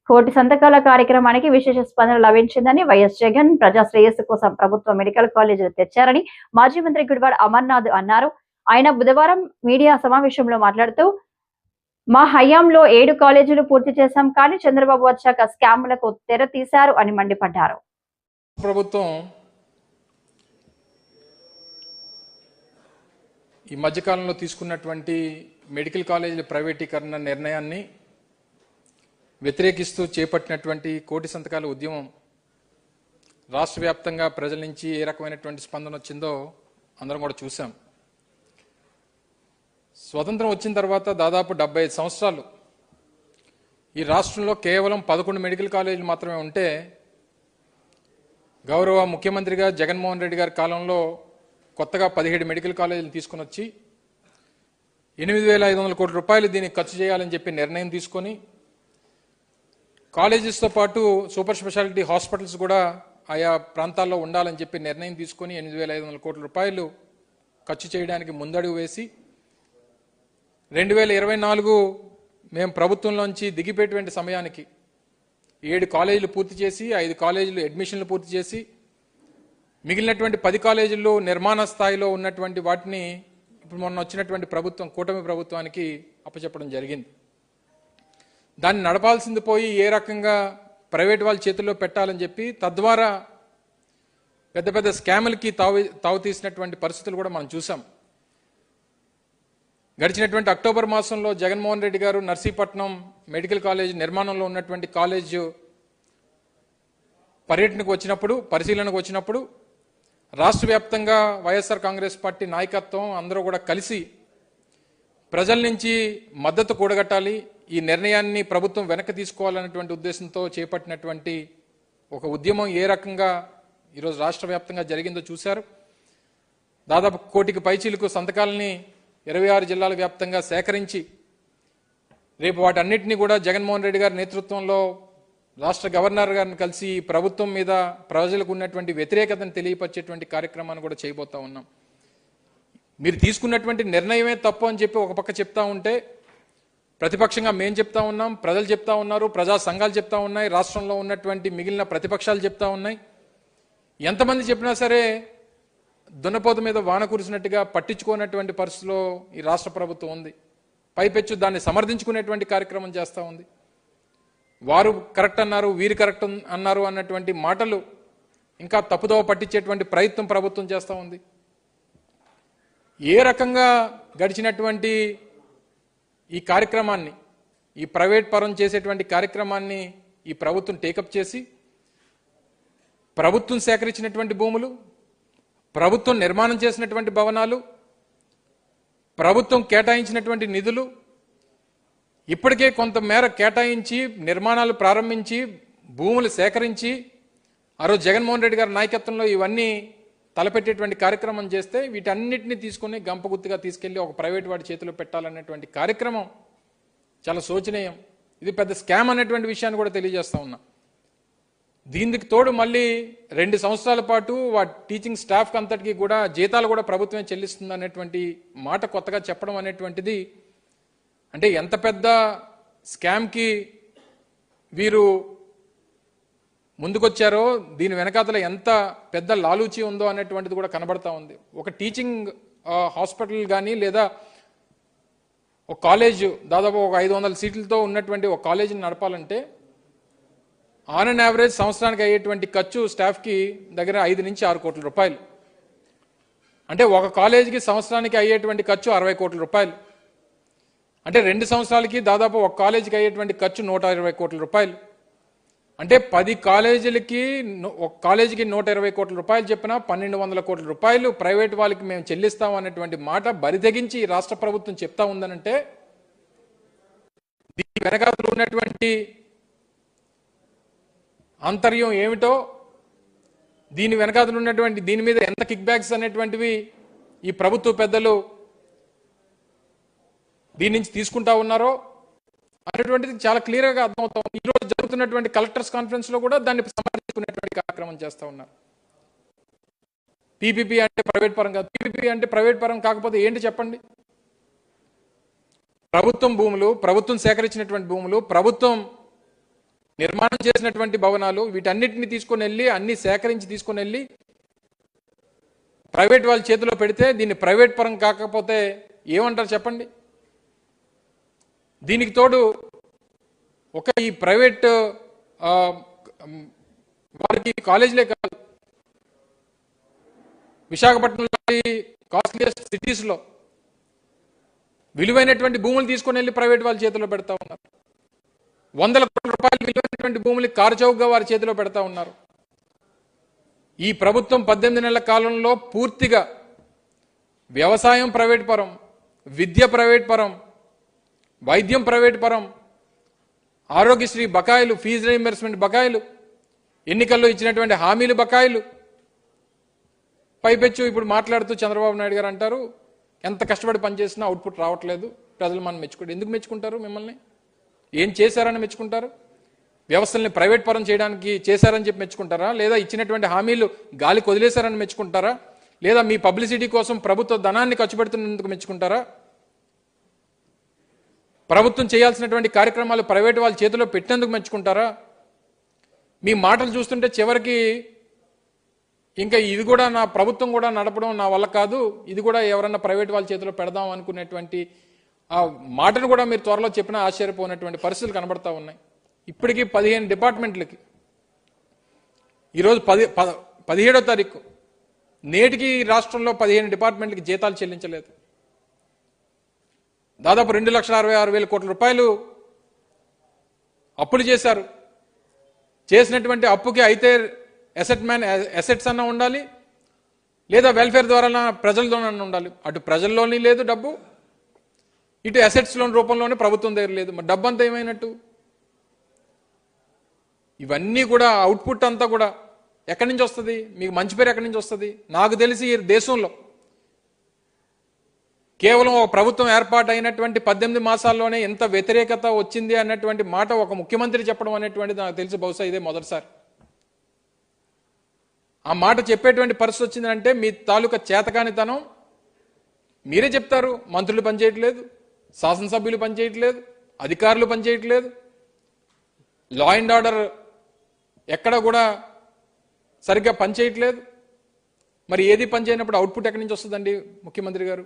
కోటి సంతకాల కార్యక్రమానికి విశేష స్పందన లభించిందని వైఎస్ జగన్ ప్రజా శ్రేయస్సు కోసం ప్రభుత్వ మెడికల్ కాలేజీలు తెచ్చారని మాజీ మంత్రి గుడివాడ అమర్నాథ్ అన్నారు. ఆయన బుధవారం మీడియా సమావేశంలో మాట్లాడుతూ మా హయాంలో 7 కాలేజీలు పూర్తి చేశాం, కానీ చంద్రబాబు వచ్చాక స్కామ్లకు తెర తీశారు అని మండిపడ్డారు. ప్రభుత్వం ఈ మధ్యకాలంలో తీసుకున్నటువంటి మెడికల్ కాలేజీల ప్రైవేటీకరణ నిర్ణయాన్ని వ్యతిరేకిస్తూ చేపట్టినటువంటి కోటి సంతకాల ఉద్యమం రాష్ట్ర వ్యాప్తంగా ప్రజల నుంచి ఏ రకమైనటువంటి స్పందన వచ్చిందో అందరం కూడా చూసాం. స్వతంత్రం వచ్చిన తర్వాత దాదాపు 75 సంవత్సరాలు ఈ రాష్ట్రంలో కేవలం 11 మెడికల్ కాలేజీలు మాత్రమే ఉంటే గౌరవ ముఖ్యమంత్రిగా జగన్మోహన్ రెడ్డి గారి కాలంలో కొత్తగా 17 మెడికల్ కాలేజీలు తీసుకుని వచ్చి 8,500 కోట్ల రూపాయలు దీనికి ఖర్చు చేయాలని చెప్పి నిర్ణయం తీసుకొని కాలేజెస్తో పాటు సూపర్ స్పెషాలిటీ హాస్పిటల్స్ కూడా ఆయా ప్రాంతాల్లో ఉండాలని చెప్పి నిర్ణయం తీసుకొని 8,500 కోట్ల రూపాయలు ఖర్చు చేయడానికి ముందడుగు వేసి 2024 మేము ప్రభుత్వంలోంచి దిగిపోయేటువంటి సమయానికి 7 కాలేజీలు పూర్తి చేసి 5 కాలేజీలు అడ్మిషన్లు పూర్తి చేసి మిగిలినటువంటి 10 కాలేజీల్లో నిర్మాణ స్థాయిలో ఉన్నటువంటి వాటిని ఇప్పుడు మొన్న వచ్చినటువంటి ప్రభుత్వం కూటమి ప్రభుత్వానికి అప్పచెప్పడం జరిగింది. దాన్ని నడపాల్సింది పోయి ఏ రకంగా ప్రైవేట్ వాళ్ళ చేతుల్లో పెట్టాలని చెప్పి తద్వారా పెద్ద పెద్ద స్కాములకి తావు తీసినటువంటి పరిస్థితులు కూడా మనం చూసాం. గడిచినటువంటి అక్టోబర్ మాసంలో జగన్మోహన్ రెడ్డి గారు నర్సీపట్నం మెడికల్ కాలేజ్ నిర్మాణంలో ఉన్నటువంటి కాలేజ్ పరిశీలనకు వచ్చినప్పుడు రాష్ట్ర వ్యాప్తంగా వైఎస్ఆర్ కాంగ్రెస్ పార్టీ నాయకత్వం అందరూ కూడా కలిసి ప్రజల నుంచి మద్దతు కూడగట్టాలి, ఈ నిర్ణయాన్ని ప్రభుత్వం వెనక్కి తీసుకోవాలనేటువంటి ఉద్దేశంతో చేపట్టినటువంటి ఒక ఉద్యమం ఏ రకంగా ఈరోజు రాష్ట్ర వ్యాప్తంగా జరిగిందో చూశారు. దాదాపు 1 కోటికి పైచీలకు సంతకాలని 26 జిల్లాల వ్యాప్తంగా సేకరించి రేపు వాటన్నిటినీ కూడా జగన్మోహన్ రెడ్డి గారి నేతృత్వంలో రాష్ట్ర గవర్నర్ గారిని కలిసి ప్రభుత్వం మీద ప్రజలకు ఉన్నటువంటి వ్యతిరేకతను తెలియపరిచేటువంటి కార్యక్రమాన్ని కూడా చేయబోతా ఉన్నాం. మీరు తీసుకున్నటువంటి నిర్ణయమే తప్పు అని చెప్పి ఒక పక్క చెప్తా ఉంటే ప్రతిపక్షంగా మేము చెప్తా ఉన్నాం, ప్రజలు చెప్తా ఉన్నారు, ప్రజా సంఘాలు చెప్తా ఉన్నాయి, రాష్ట్రంలో ఉన్నటువంటి మిగిలిన ప్రతిపక్షాలు చెప్తా ఉన్నాయి. ఎంతమంది చెప్పినా సరే దున్నపోత మీద వాన కురిసినట్టుగా పట్టించుకున్నటువంటి పరిస్థితిలో ఈ రాష్ట్ర ప్రభుత్వం ఉంది. పైపెచ్చు దాన్ని సమర్థించుకునేటువంటి కార్యక్రమం చేస్తూ ఉంది. వారు కరెక్ట్ అన్నారు, వీరు కరెక్ట్ అన్నారు అన్నటువంటి మాటలు ఇంకా తప్పుదోవ పట్టించేటువంటి ప్రయత్నం ప్రభుత్వం చేస్తూ ఉంది. ఏ రకంగా గడిచినటువంటి ఈ కార్యక్రమాన్ని, ఈ ప్రైవేట్ పరం చేసేటువంటి కార్యక్రమాన్ని ఈ ప్రభుత్వం టేకప్ చేసి ప్రభుత్వం సేకరించినటువంటి భూములు, ప్రభుత్వం నిర్మాణం చేసినటువంటి భవనాలు, ప్రభుత్వం కేటాయించినటువంటి నిధులు ఇప్పటికే కొంతమేర కేటాయించి నిర్మాణాలు ప్రారంభించి భూములు సేకరించి ఆ రోజు జగన్మోహన్ రెడ్డి గారి నాయకత్వంలో ఇవన్నీ తలపెట్టేటువంటి కార్యక్రమం చేస్తే వీటన్నిటిని తీసుకుని గంపగుత్తుగా తీసుకెళ్లి ఒక ప్రైవేట్ వాడి చేతిలో పెట్టాలనేటువంటి కార్యక్రమం చాలా శోచనీయం. ఇది పెద్ద స్కామ్ అనేటువంటి విషయాన్ని కూడా తెలియజేస్తా ఉన్నా. దీనికి తోడు మళ్ళీ 2 సంవత్సరాల పాటు టీచింగ్ స్టాఫ్ అంతటికి కూడా జీతాలు కూడా ప్రభుత్వమే చెల్లిస్తుంది అనేటువంటి మాట కొత్తగా చెప్పడం అనేటువంటిది అంటే ఎంత పెద్ద స్కామ్కి వీరు ముందుకొచ్చారో, దీని వెనకాతల ఎంత పెద్ద లాలూచి ఉందో అనేటువంటిది కూడా కనబడతా ఉంది. ఒక టీచింగ్ హాస్పిటల్ కానీ లేదా ఒక కాలేజ్ దాదాపు ఒక 500 సీట్లతో ఉన్నటువంటి ఒక కాలేజీని నడపాలంటే ఆన్ అండ్ యావరేజ్ సంవత్సరానికి అయ్యేటువంటి ఖర్చు స్టాఫ్కి దగ్గర 5 నుంచి 6 కోట్ల రూపాయలు. అంటే ఒక కాలేజీకి సంవత్సరానికి అయ్యేటువంటి ఖర్చు 60 కోట్ల రూపాయలు. అంటే 2 సంవత్సరాలకి దాదాపు ఒక కాలేజీకి అయ్యేటువంటి ఖర్చు 120 కోట్ల రూపాయలు. అంటే 10 కాలేజీలకి ఒక కాలేజీకి 120 కోట్ల రూపాయలు చెప్పినా 1,200 కోట్ల రూపాయలు ప్రైవేట్ వాళ్ళకి మేము చెల్లిస్తాం అనేటువంటి మాట బరితెగించి రాష్ట్ర ప్రభుత్వం చెప్తా ఉందనంటే దీని వెనకాతలు ఉన్నటువంటి ఆంతర్యం ఏమిటో, దీని వెనకాతలు ఉన్నటువంటి దీని మీద ఎంత కిక్ బ్యాక్స్ అనేటువంటివి ఈ ప్రభుత్వ పెద్దలు దీని నుంచి తీసుకుంటా ఉన్నారో అనేటువంటిది చాలా క్లియర్గా అర్థమవుతా ఉంది. ఈరోజు జరుగుతున్నటువంటి కలెక్టర్స్ కాన్ఫరెన్స్ లో కూడా దాన్ని సమర్థించుకునేటువంటి కార్యక్రమం చేస్తూ ఉన్నారు. పీపీపీ అంటే ప్రైవేట్ పరం కాదు. పీపీపీ అంటే ప్రైవేట్ పరం కాకపోతే ఏంటి చెప్పండి? ప్రభుత్వం భూములు, ప్రభుత్వం సేకరించినటువంటి భూములు, ప్రభుత్వం నిర్మాణం చేసినటువంటి భవనాలు వీటన్నిటిని తీసుకొని వెళ్ళి అన్ని సేకరించి తీసుకొని వెళ్ళి ప్రైవేట్ వాళ్ళ చేతిలో పెడితే దీన్ని ప్రైవేట్ పరం కాకపోతే ఏమంటారు చెప్పండి. దీనికి తోడు ఒక ఈ ప్రైవేట్ వారికి కాలేజీలే కాదు, విశాఖపట్నం లాంటి కాస్ట్లీయెస్ట్ సిటీస్లో విలువైనటువంటి భూములు తీసుకొని వెళ్ళి ప్రైవేట్ వాళ్ళ చేతిలో పెడతా ఉన్నారు. వందల కోట్ల రూపాయలు విలువైనటువంటి భూములు కారుచౌకగా వారి చేతిలో పెడతా ఉన్నారు. ఈ ప్రభుత్వం 18 నెలల కాలంలో పూర్తిగా వ్యవసాయం ప్రైవేట్ పరం, విద్య ప్రైవేట్ పరం, వైద్యం ప్రైవేట్ పరం, ఆరోగ్యశ్రీ బకాయిలు, ఫీజు రీయింబర్స్మెంట్ బకాయిలు, ఎన్నికల్లో ఇచ్చినటువంటి హామీలు బకాయిలు, పైపెచ్చు ఇప్పుడు మాట్లాడుతూ చంద్రబాబు నాయుడు గారు అంటారు ఎంత కష్టపడి పనిచేసినా అవుట్పుట్ రావట్లేదు, ప్రజలు మనం మెచ్చుకోండి. ఎందుకు మెచ్చుకుంటారు? మిమ్మల్ని ఏం చేశారని మెచ్చుకుంటారు? వ్యవస్థల్ని ప్రైవేట్ పరం చేయడానికి చేశారని చెప్పి మెచ్చుకుంటారా? లేదా ఇచ్చినటువంటి హామీలు గాలికి వదిలేశారని మెచ్చుకుంటారా? లేదా మీ పబ్లిసిటీ కోసం ప్రభుత్వ ధనాన్ని ఖర్చు పెడుతున్నందుకు మెచ్చుకుంటారా? ప్రభుత్వం చేయాల్సినటువంటి కార్యక్రమాలు ప్రైవేట్ వాళ్ళ చేతిలో పెట్టినందుకు మెచ్చుకుంటారా? మీ మాటలు చూస్తుంటే చివరికి ఇంకా ఇది కూడా నా ప్రభుత్వం కూడా నడపడం నా వల్ల కాదు, ఇది కూడా ఎవరన్నా ప్రైవేట్ వాళ్ళ చేతిలో పెడదాం అనుకునేటువంటి ఆ మాటను కూడా మీరు త్వరలో చెప్పినా ఆశ్చర్యపోయినటువంటి పరిస్థితులు కనబడతా ఉన్నాయి. ఇప్పటికీ 15 డిపార్ట్మెంట్లకి ఈరోజు 17వ తారీఖు నేటికి రాష్ట్రంలో 15 డిపార్ట్మెంట్లకి జీతాలు చెల్లించలేదు. దాదాపు 2,66,000 కోట్ల రూపాయలు అప్పులు చేశారు. చేసినటువంటి అప్పుకి అయితే అసెట్స్ అన్నా ఉండాలి, లేదా వెల్ఫేర్ ద్వారా ప్రజలతోనన్నా ఉండాలి. అటు ప్రజల్లోని లేదు డబ్బు, ఇటు అసెట్స్లోని రూపంలోనే ప్రభుత్వం దగ్గర లేదు. మరి డబ్బు అంతా ఏమైనట్టు? ఇవన్నీ కూడా అవుట్పుట్ అంతా కూడా ఎక్కడి నుంచి వస్తుంది? మీకు మంచి పేరు ఎక్కడి నుంచి వస్తుంది? నాకు తెలిసి ఈ దేశంలో కేవలం ఒక ప్రభుత్వం ఏర్పాటు అయినటువంటి 18 మాసాల్లోనే ఎంత వ్యతిరేకత వచ్చింది అన్నటువంటి మాట ఒక ముఖ్యమంత్రి చెప్పడం అనేటువంటిది నాకు తెలిసి బహుశా ఇదే మొదటిసారి. ఆ మాట చెప్పేటువంటి పరిస్థితి వచ్చిందంటే మీ తాలూకా చేతకానితనం మీరే చెప్తారు. మంత్రులు పనిచేయట్లేదు, శాసనసభ్యులు పనిచేయట్లేదు, అధికారులు పనిచేయట్లేదు, లా అండ్ ఆర్డర్ ఎక్కడ కూడా సరిగ్గా పనిచేయట్లేదు. మరి ఏది పనిచేయనప్పుడు అవుట్పుట్ ఎక్కడి నుంచి వస్తుందండి ముఖ్యమంత్రి గారు?